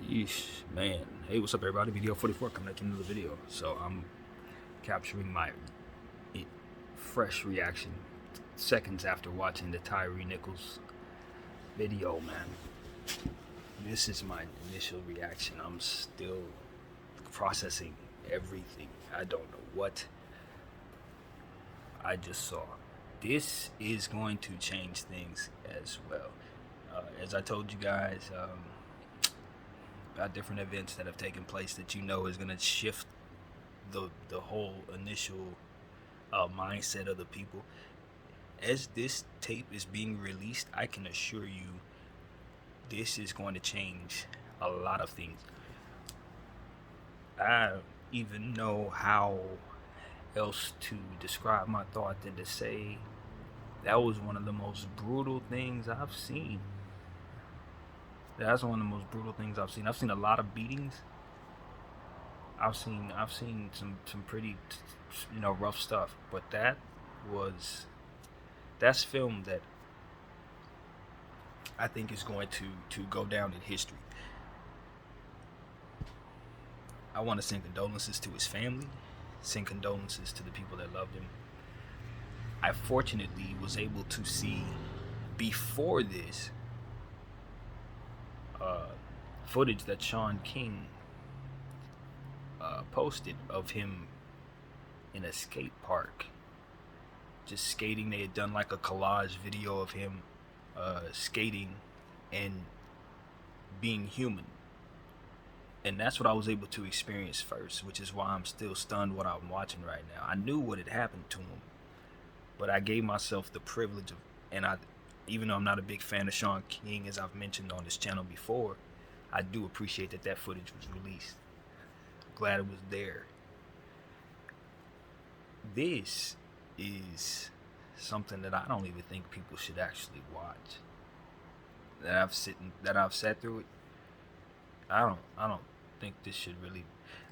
Yeesh, man. Hey, what's up, everybody? BDF 44 coming at you another video. So I'm capturing my fresh reaction seconds after watching the Tyree Nichols video, man. This is my initial reaction. I'm still processing everything. I don't know what I just saw. This is going to change things as well. As I told you guys, about different events that have taken place that is going to shift the whole initial mindset of the people. As this tape is being released, I can assure you this is going to change a lot of things. I don't even know how else to describe my thought than to say that was one of the most brutal things I've seen. That's one of the most brutal things I've seen. I've seen a lot of beatings. I've seen some pretty rough stuff, but that's film that I think is going to go down in history. I want to send condolences to his family, send condolences to the people that loved him. I fortunately was able to see before this footage that Sean King posted of him in a skate park, just skating. They had done like a collage video of him skating and being human. And that's what I was able to experience first, which is why I'm still stunned what I'm watching right now. I knew what had happened to him, but I gave myself the privilege of, even though I'm not a big fan of Sean King, as I've mentioned on this channel before, I do appreciate that footage was released. Glad it was there. This is something that I don't even think people should actually watch. That I've sat through it. I don't think this should really,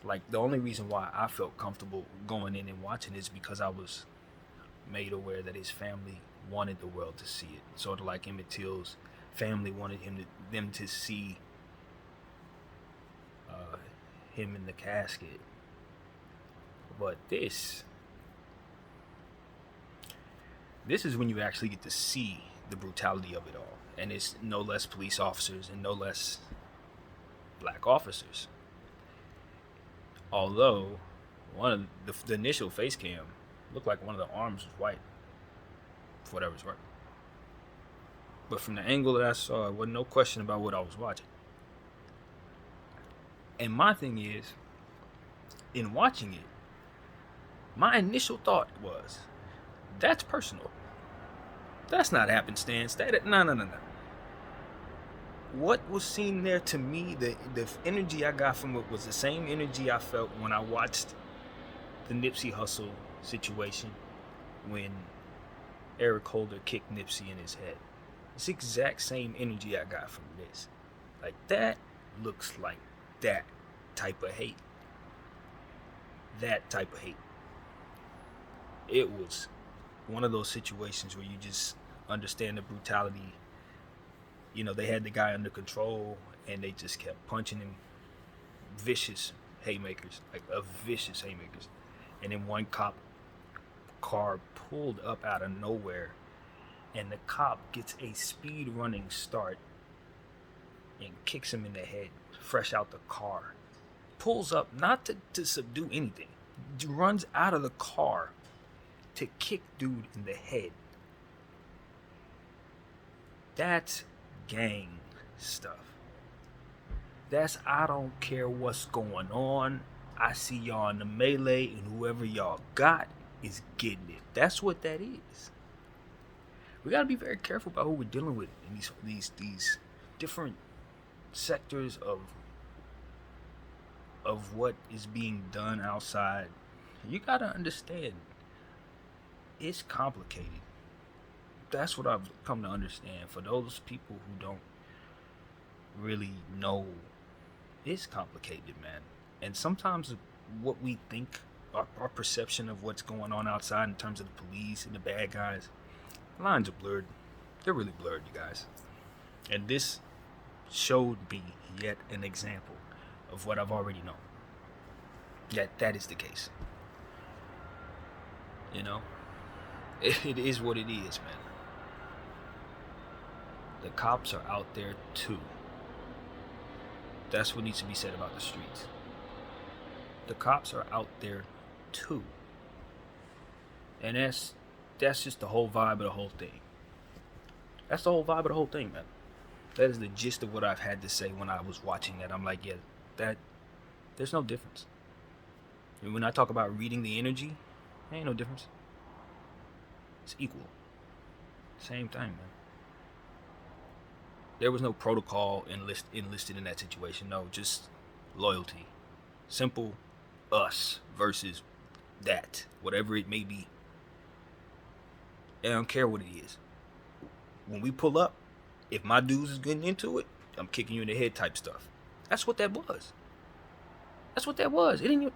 like, the only reason why I felt comfortable going in and watching is because I was made aware that his family wanted the world to see it. Sort of like Emmett Till's family wanted them to see him in the casket. But this is when you actually get to see the brutality of it all, and it's no less police officers and no less black officers. Although one of the initial face cam looked like one of the arms was white, for whatever it's worth. But from the angle that I saw, it wasn't no question about what I was watching. And my thing is, in watching it, my initial thought was, that's personal. That's not happenstance. No. What was seen there, to me, the energy I got from it was the same energy I felt when I watched the Nipsey Hussle situation, when Eric Holder kicked Nipsey in his head. It's the exact same energy I got from this. Like, that looks like that type of hate. That type of hate. It was one of those situations where you just understand the brutality. They had the guy under control, and they just kept punching him. Vicious haymakers. And then one cop car pulled up out of nowhere, and the cop gets a speed running start and kicks him in the head, fresh out the car. Pulls up, not to subdue anything. Runs out of the car to kick dude in the head. That's gang stuff. That's, I don't care what's going on. I see y'all in the melee, and whoever y'all got is getting it. That's what that is. We gotta be very careful about who we're dealing with in these different sectors of what is being done outside. You gotta understand, it's complicated. That's what I've come to understand. For those people who don't really know, it's complicated, man. And sometimes what we think, our perception of what's going on outside in terms of the police and the bad guys, the lines are blurred. They're really blurred, you guys. And this showed me yet an example of what I've already known. That is the case. You know, it is what it is, man. The cops are out there too. That's what needs to be said about the streets. The cops are out there too. And that's just the whole vibe of the whole thing. That's the whole vibe of the whole thing, man. That is the gist of what I've had to say when I was watching that. I'm like, yeah, that there's no difference. And when I talk about reading the energy, there ain't no difference. It's equal. Same thing, man. There was no protocol enlisted in that situation. No, just loyalty. Simple us versus that. Whatever it may be. I don't care what it is. When we pull up, if my dudes is getting into it, I'm kicking you in the head type stuff. That's what that was. That's what that was. It didn't.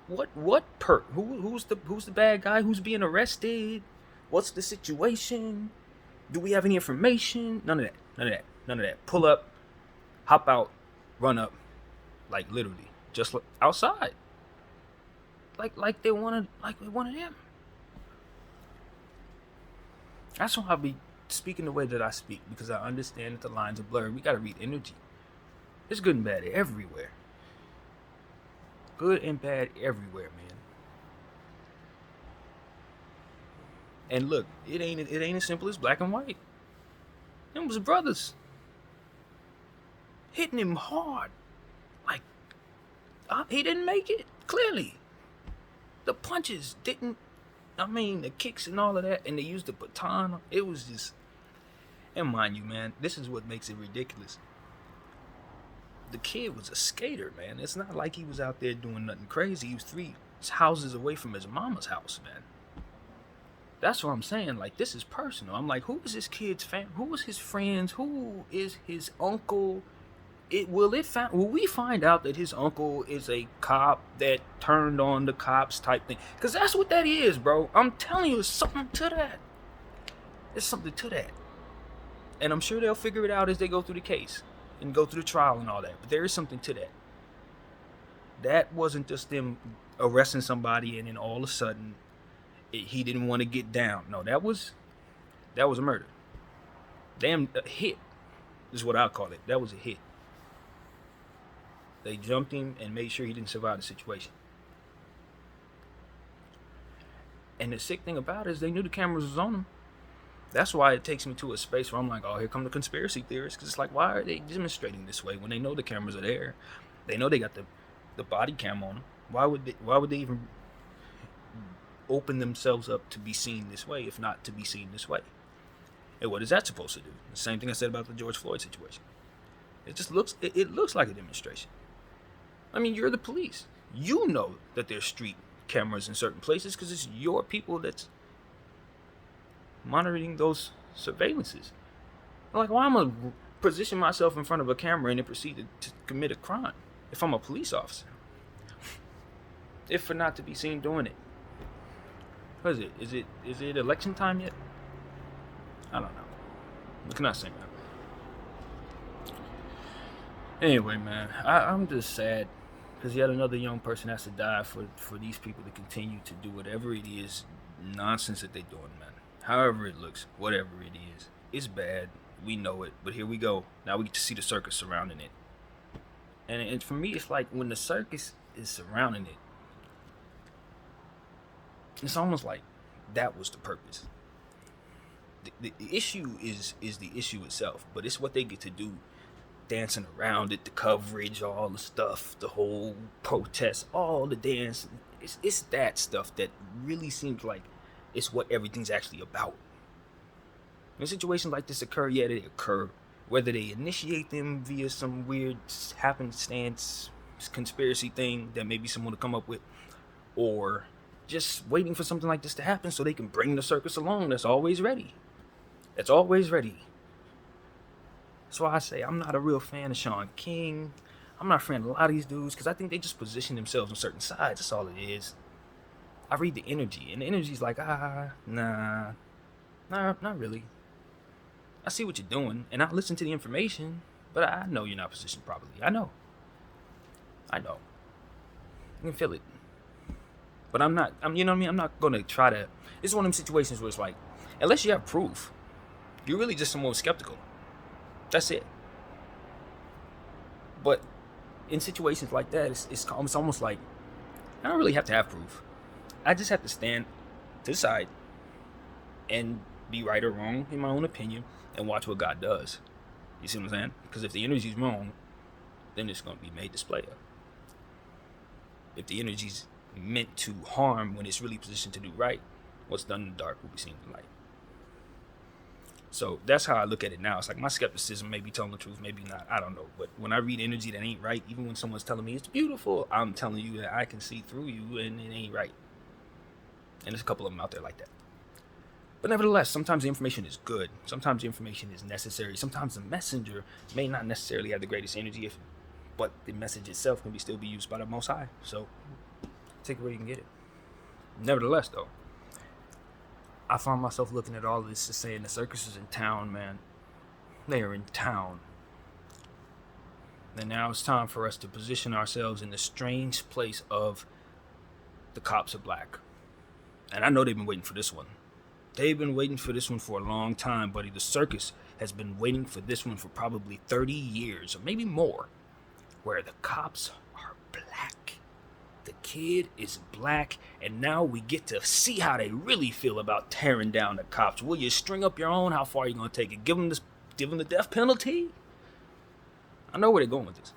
What perk? Who's the bad guy? Who's being arrested? What's the situation? Do we have any information? None of that. Pull up, hop out, run up, like literally, just outside. Like they wanted them. That's why I'll be speaking the way that I speak, because I understand that the lines are blurred. We gotta read energy. It's good and bad everywhere. Good and bad everywhere, man. And look, it ain't as simple as black and white. Them was brothers hitting him hard. Like, he didn't make it, clearly. The punches didn't, the kicks and all of that, and they used the baton. It was just, and mind you, man, this is what makes it ridiculous. The kid was a skater, man. It's not like he was out there doing nothing crazy. He was 3 houses away from his mama's house, man. That's what I'm saying. Like, this is personal. I'm like, who is this kid's family? Who is his friends? Who is his uncle? Will we find out that his uncle is a cop that turned on the cops type thing? Because that's what that is, bro. I'm telling you, there's something to that. There's something to that. And I'm sure they'll figure it out as they go through the case and go through the trial and all that. But there is something to that. That wasn't just them arresting somebody and then all of a sudden he didn't want to get down. No, that was a murder. Damn, a hit is what I call it. That was a hit. They jumped him and made sure he didn't survive the situation. And the sick thing about it is they knew the cameras was on him. That's why it takes me to a space where I'm like, oh, here come the conspiracy theorists. Because it's like, why are they demonstrating this way when they know the cameras are there? They know they got the body cam on them. Why would they even open themselves up to be seen this way, if not to be seen this way? And what is that supposed to do? The same thing I said about the George Floyd situation. It just looks like a demonstration. I mean, you're the police. You know that there's street cameras in certain places because it's your people that's monitoring those surveillances. I'm like, why am I gonna position myself in front of a camera and then proceed to commit a crime if I'm a police officer? If for not to be seen doing it. What is it? Is it election time yet? I don't know. What can I say, man? Anyway, man, I'm just sad because yet another young person has to die for these people to continue to do whatever it is nonsense that they're doing, man. However it looks, whatever it is, it's bad. We know it, but here we go. Now we get to see the circus surrounding it. And for me, it's like when the circus is surrounding it, it's almost like that was the purpose. The issue is the issue itself, but it's what they get to do, dancing around it, the coverage, all the stuff, the whole protest, all the dance. It's that stuff that really seems like it's what everything's actually about. When situations like this occur, yeah, they occur. Whether they initiate them via some weird happenstance conspiracy thing that maybe someone will come up with, or just waiting for something like this to happen so they can bring the circus along. That's always ready. That's always ready. That's why I say I'm not a real fan of Sean King. I'm not a fan of a lot of these dudes because I think they just position themselves on certain sides. That's all it is. I read the energy, and the energy's like, nah, not really. I see what you're doing, and I listen to the information, But I know you're not positioned properly. I know. I can feel it. But I'm not, you know what I mean? I'm not going to try to. It's one of them situations where it's like, unless you have proof, you're really just someone skeptical. That's it. But in situations like that, it's almost like I don't really have to have proof. I just have to stand to the side and be right or wrong in my own opinion and watch what God does. You see what I'm saying? Because if the energy's wrong, then it's going to be made display of. If the energy's meant to harm when it's really positioned to do right, what's done in the dark will be seen in the light. So that's how I look at it now. It's like my skepticism may be telling the truth, maybe not. I don't know. But when I read energy that ain't right, even when someone's telling me it's beautiful, I'm telling you that I can see through you and it ain't right. And there's a couple of them out there like that. But nevertheless, sometimes the information is good. Sometimes the information is necessary. Sometimes the messenger may not necessarily have the greatest energy, but the message itself can still be used by the Most High. So take it where you can get it. Nevertheless, though, I find myself looking at all of this to saying the circus is in town, man. They are in town. And now it's time for us to position ourselves in the strange place of the cops are black. And I know they've been waiting for this one. They've been waiting for this one for a long time, buddy. The circus has been waiting for this one for probably 30 years, or maybe more, where the cops are black. The kid is black, and now we get to see how they really feel about tearing down the cops. Will you string up your own? How far are you going to take it? Give them the death penalty? I know where they're going with this.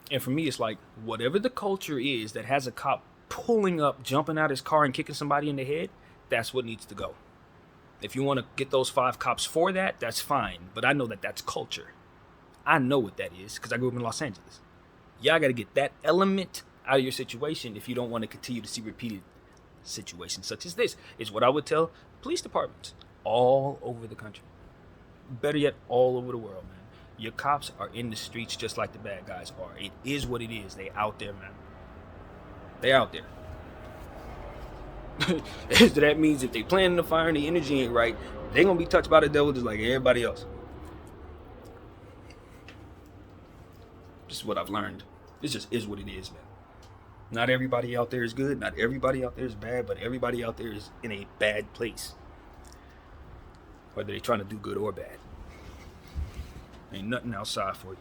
And for me, it's like, whatever the culture is that has a cop pulling up, jumping out his car and kicking somebody in the head, that's what needs to go. If you want to get those 5 cops for that, that's fine. But I know that that's culture. I know what that is because I grew up in Los Angeles. Y'all got to get that element out of your situation if you don't want to continue to see repeated situations such as this. Is what I would tell police departments all over the country. Better yet, all over the world, man. Your cops are in the streets just like the bad guys are. It is what it is. They out there, man. They out there. So that means if they planning the fire and the energy ain't right, they gonna be touched by the devil just like everybody else. This is what I've learned. This just is what it is, man. Not everybody out there is good. Not everybody out there is bad. But everybody out there is in a bad place. Whether they're trying to do good or bad. Ain't nothing outside for you.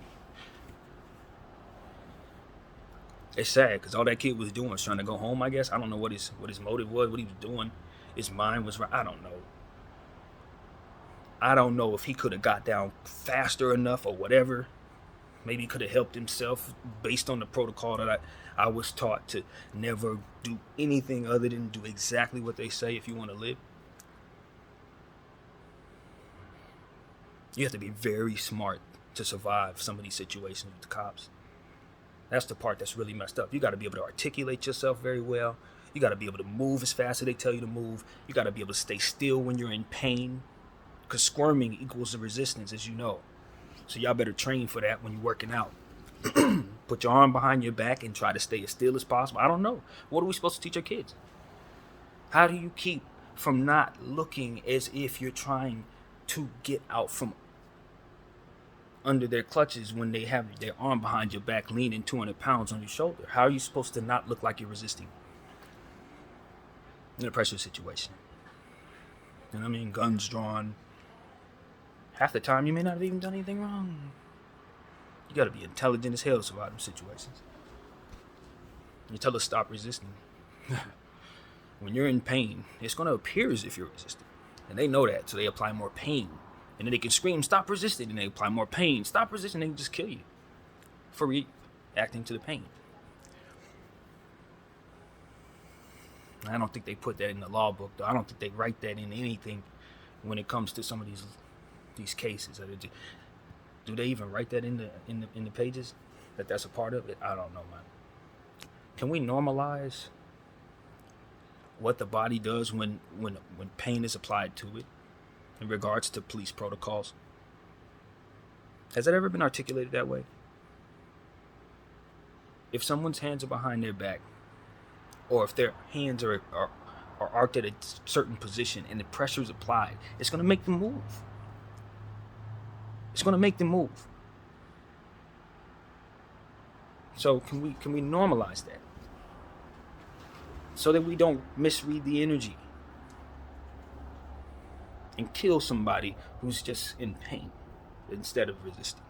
It's sad because all that kid was doing was trying to go home, I guess. I don't know what his motive was, what he was doing. His mind was right. I don't know. I don't know if he could have got down faster enough or whatever. Maybe he could have helped himself based on the protocol that I was taught to never do anything other than do exactly what they say if you want to live. You have to be very smart to survive some of these situations with the cops. That's the part that's really messed up. You got to be able to articulate yourself very well. You got to be able to move as fast as they tell you to move. You got to be able to stay still when you're in pain. Because squirming equals the resistance, as you know. So y'all better train for that when you're working out. Put your arm behind your back and try to stay as still as possible. I don't know. What are we supposed to teach our kids? How do you keep from not looking as if you're trying to get out from under their clutches when they have their arm behind your back leaning 200 pounds on your shoulder? How are you supposed to not look like you're resisting in a pressure situation? You know what I mean? Guns drawn. Half the time you may not have even done anything wrong. You gotta be intelligent as hell to survive them situations. You tell us stop resisting. When you're in pain, it's gonna appear as if you're resisting. And they know that, so they apply more pain. And then they can scream, stop resisting, and they apply more pain. Stop resisting, they can just kill you for reacting to the pain. I don't think they put that in the law book, though. I don't think they write that in anything when it comes to some of these cases. Do they even write that in the pages? That's a part of it? I don't know, man. Can we normalize what the body does when pain is applied to it in regards to police protocols? Has that ever been articulated that way? If someone's hands are behind their back, or if their hands are are arced at a certain position and the pressure is applied, it's going to make them move. It's going to make them move. So can we normalize that so that we don't misread the energy and kill somebody who's just in pain instead of resisting?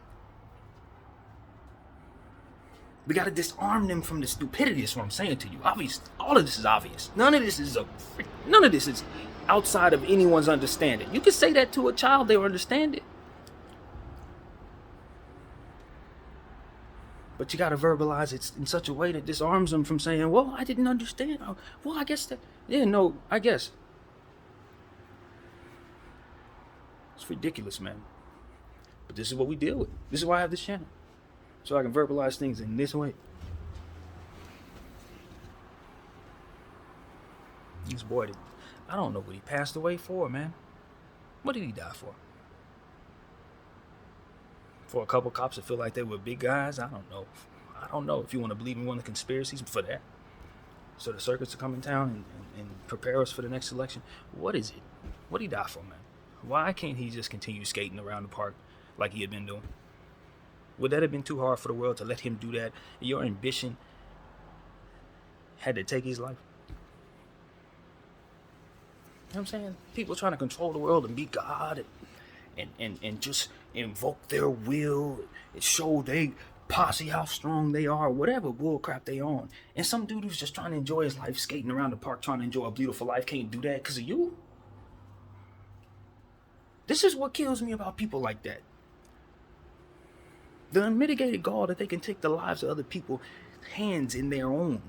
We got to disarm them from the stupidity. That's what I'm saying to you. Obvious. All of this is obvious. None of this is outside of anyone's understanding. You can say that to a child, they'll understand it. But you got to verbalize it in such a way that disarms them from saying, well, I didn't understand. Well, I guess that, yeah, no, I guess. It's ridiculous, man. But this is what we deal with. This is why I have this channel. So I can verbalize things in this way. This boy, I don't know what he passed away for, man. What did he die for? For a couple cops that feel like they were big guys? I don't know. I don't know if you want to believe in one of the conspiracies for that. So the circuits to come in town and prepare us for the next election. What is it? What did he die for, man? Why can't he just continue skating around the park like he had been doing? Would that have been too hard for the world to let him do that? Your ambition had to take his life. You know what I'm saying? People trying to control the world and be God and just invoke their will and show they posse how strong they are, whatever bullcrap they on. And some dude who's just trying to enjoy his life, skating around the park, trying to enjoy a beautiful life, can't do that because of you? This is what kills me about people like that. The unmitigated gall that they can take the lives of other people hands in their own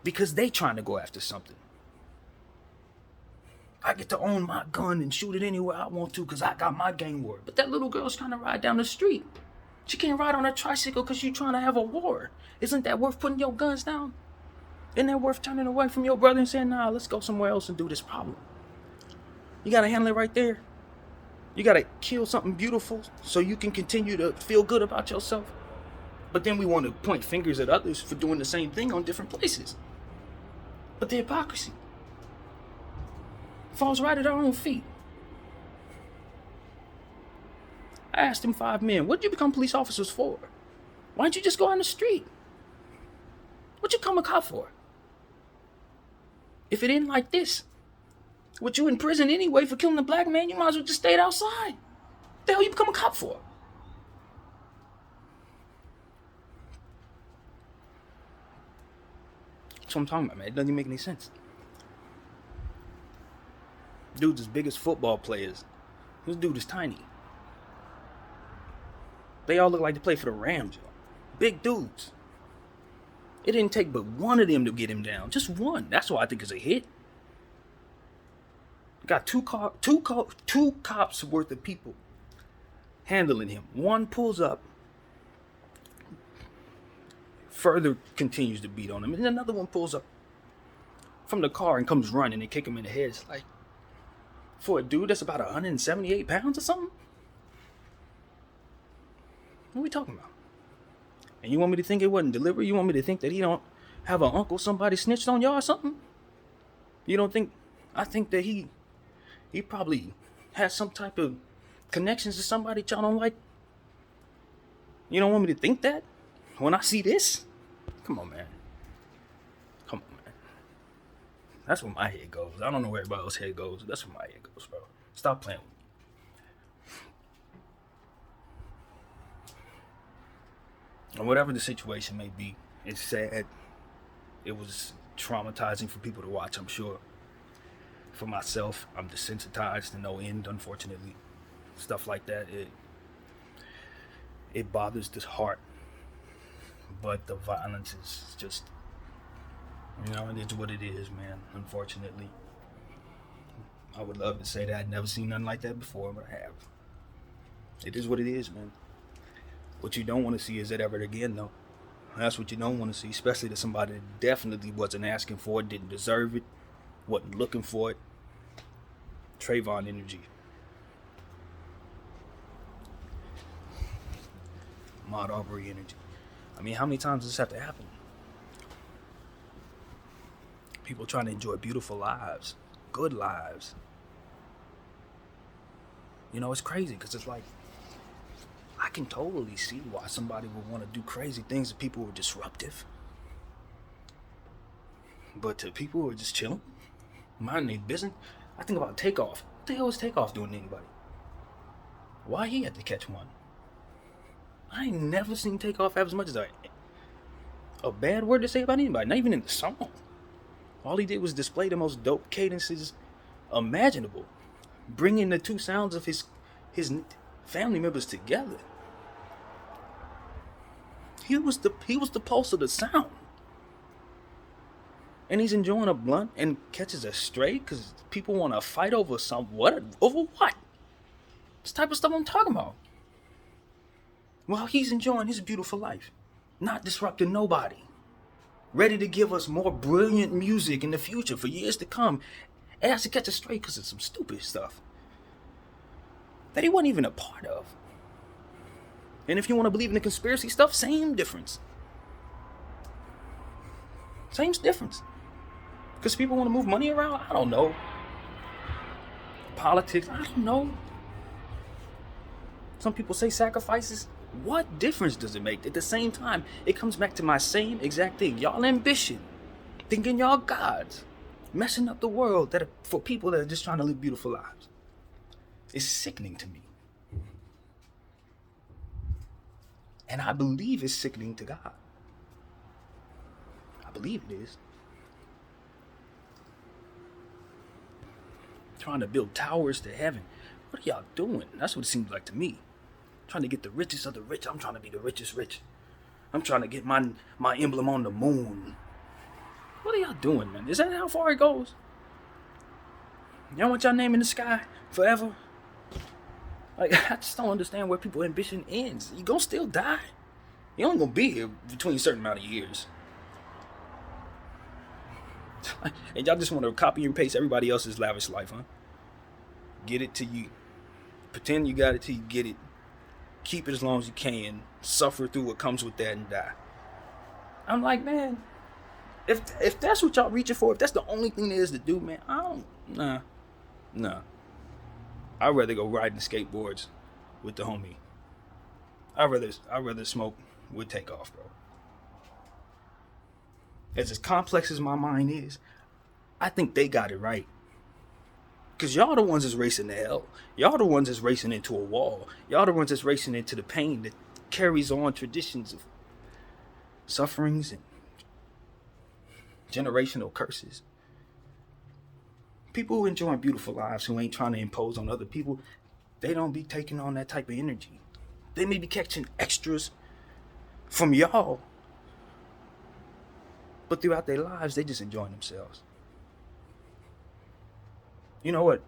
because they trying to go after something. I get to own my gun and shoot it anywhere I want to because I got my gang war. But that little girl's trying to ride down the street. She can't ride on a tricycle because she's trying to have a war. Isn't that worth putting your guns down? Isn't that worth turning away from your brother and saying, nah, let's go somewhere else and do this problem? You got to handle it right there. You got to kill something beautiful so you can continue to feel good about yourself. But then we want to point fingers at others for doing the same thing on different places. But the hypocrisy falls right at our own feet. I asked them 5 men, what did you become police officers for? Why don't you just go on the street? What'd you become a cop for? If it ain't like this, with you in prison anyway for killing a black man, you might as well just stayed outside. What the hell you become a cop for? That's what I'm talking about, man. It doesn't even make any sense. Dude's as big as football players. This dude is tiny. They all look like they play for the Rams, yo. Big dudes. It didn't take but one of them to get him down. Just one. That's why I think it's a hit. Got two cops worth of people handling him. One pulls up, further continues to beat on him, and then another one pulls up from the car and comes running and kick him in the head. It's like, for a dude that's about 178 pounds or something? What are we talking about? And you want me to think it wasn't deliberate? You want me to think that he don't have an uncle somebody snitched on y'all or something? You don't think? I think that he probably has some type of connections to somebody y'all don't like. You don't want me to think that? When I see this? Come on, man. Come on, man. That's where my head goes. I don't know where everybody else's head goes. That's where my head goes, bro. Stop playing with me. And whatever the situation may be, it's sad. It was traumatizing for people to watch, I'm sure. For myself, I'm desensitized to no end, unfortunately. Stuff like that, it bothers the heart. But the violence is just, it's what it is, man, unfortunately. I would love to say that I'd never seen nothing like that before, but I have. It is what it is, man. What you don't want to see is it ever again, though. That's what you don't want to see, especially to somebody that definitely wasn't asking for it, didn't deserve it, wasn't looking for it. Trayvon energy. Ahmaud Arbery energy. I mean, how many times does this have to happen? People trying to enjoy beautiful lives, good lives. You know, it's crazy because it's like, I can totally see why somebody would want to do crazy things to people who are disruptive. But to people who are just chilling, minding their business, I think about Takeoff. What the hell was Takeoff doing to anybody? Why he had to catch one? I ain't never seen Takeoff have as much as a bad word to say about anybody, not even in the song. All he did was display the most dope cadences imaginable, bringing the two sounds of his family members together. He was the pulse of the sound. And he's enjoying a blunt and catches a stray because people want to fight over over what? This type of stuff I'm talking about. While he's enjoying his beautiful life, not disrupting nobody, ready to give us more brilliant music in the future for years to come, and has to catch a stray because of some stupid stuff that he wasn't even a part of. And if you want to believe in the conspiracy stuff, same difference. Same difference. Because people want to move money around? I don't know. Politics? I don't know. Some people say sacrifices. What difference does it make? At the same time, it comes back to my same exact thing. Y'all ambition, thinking y'all gods, messing up the world for people that are just trying to live beautiful lives. It's sickening to me. And I believe it's sickening to God. I believe it is. Trying to build towers to heaven. What are y'all doing? That's what it seems like to me. Trying to get the richest of the rich. I'm trying to be the richest rich. I'm trying to get my emblem on the moon. What are y'all doing, man? Is that how far it goes? Y'all want y'all name in the sky forever? Like, I just don't understand where people's ambition ends. You gonna still die. You only gonna be here between a certain amount of years. And y'all just want to copy and paste everybody else's lavish life, huh? Get it till you pretend you got it till you get it. Keep it as long as you can. Suffer through what comes with that and die. I'm like, man, if that's what y'all reaching for, if that's the only thing there is to do, man, nah. I'd rather go riding skateboards with the homie. I'd rather smoke with Takeoff, bro. As complex as my mind is, I think they got it right. Because y'all the ones that's racing to hell. Y'all the ones that's racing into a wall. Y'all the ones that's racing into the pain that carries on traditions of sufferings and generational curses. People who enjoy beautiful lives, who ain't trying to impose on other people, they don't be taking on that type of energy. They may be catching extras from y'all, but throughout their lives, they just enjoying themselves. You know what?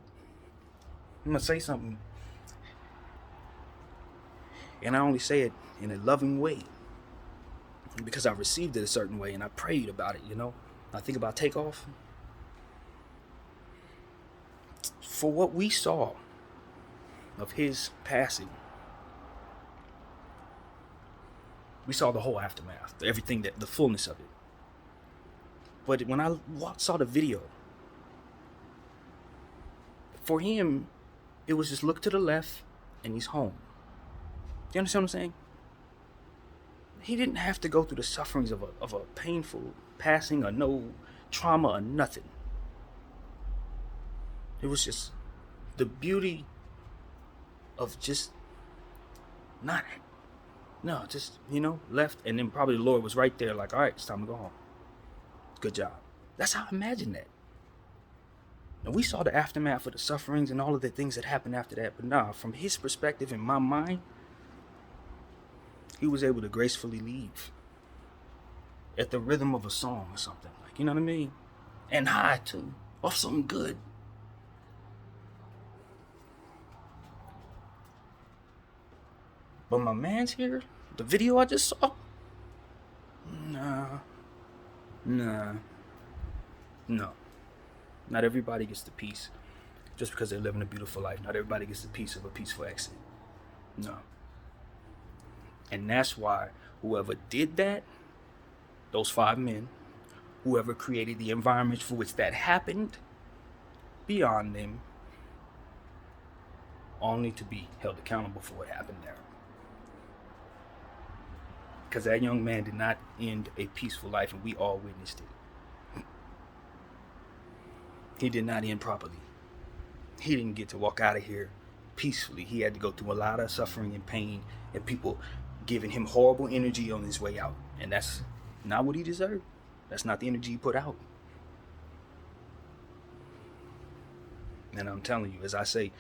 I'm going to say something. And I only say it in a loving way. Because I received it a certain way and I prayed about it, you know? I think about Takeoff. For what we saw of his passing, we saw the whole aftermath, everything, the fullness of it. But when I saw the video, for him, it was just look to the left and he's home. Do you understand what I'm saying? He didn't have to go through the sufferings of a painful passing or no trauma or nothing. It was just the beauty of just left, and then probably the Lord was right there like, all right, it's time to go home. Good job. That's how I imagine that. And we saw the aftermath of the sufferings and all of the things that happened after that. But nah, from his perspective, in my mind, he was able to gracefully leave at the rhythm of a song or something. Like, you know what I mean? And high, too. Off something good. But my man's here, the video I just saw, no. Not everybody gets the peace just because they're living a beautiful life. Not everybody gets the peace of a peaceful exit. No. And that's why whoever did that, those 5 men, whoever created the environment for which that happened, beyond them, only to be held accountable for what happened there. Because that young man did not end a peaceful life, and we all witnessed it. He did not end properly. He didn't get to walk out of here peacefully. He had to go through a lot of suffering and pain, and people giving him horrible energy on his way out. And that's not what he deserved. That's not the energy he put out. And I'm telling you, as I say,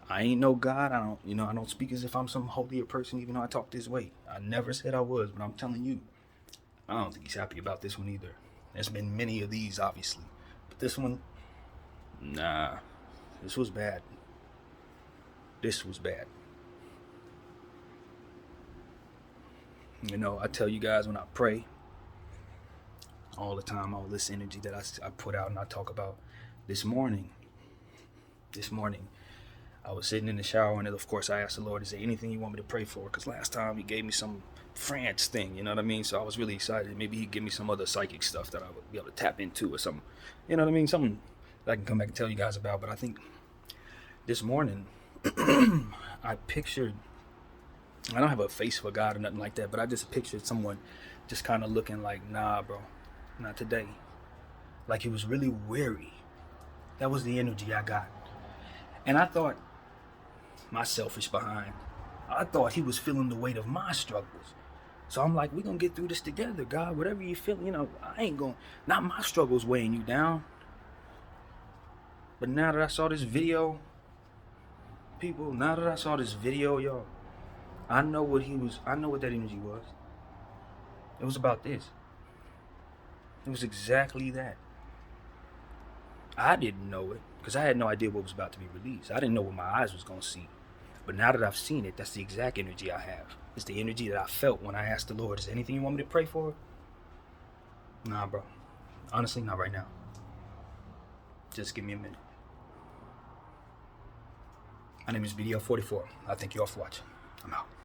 I ain't no God. I don't speak as if I'm some holier person, even though I talk this way. I never said I was, but I'm telling you, I don't think he's happy about this one either. There's been many of these, obviously, but this one, nah, this was bad. This was bad. You know, I tell you guys when I pray all the time, all this energy that I put out and I talk about. This morning, I was sitting in the shower, and of course I asked the Lord, is there anything you want me to pray for? Because last time he gave me some France thing, you know what I mean? So I was really excited. Maybe he'd give me some other psychic stuff that I would be able to tap into or something. You know what I mean? Something that I can come back and tell you guys about. But I think this morning, I don't have a face for God or nothing like that, but I just pictured someone just kind of looking like, nah, bro, not today. Like he was really weary. That was the energy I got. And I thought, my selfish behind, I thought he was feeling the weight of my struggles. So I'm like, we're going to get through this together, God. Whatever you feel, not my struggles weighing you down. But now that I saw this video, y'all, I know what that energy was. It was about this. It was exactly that. I didn't know it because I had no idea what was about to be released. I didn't know what my eyes was going to see. But now that I've seen it, that's the exact energy I have. It's the energy that I felt when I asked the Lord, is there anything you want me to pray for? Nah, bro. Honestly, not right now. Just give me a minute. My name is BDF 44. I thank you all for watching. I'm out.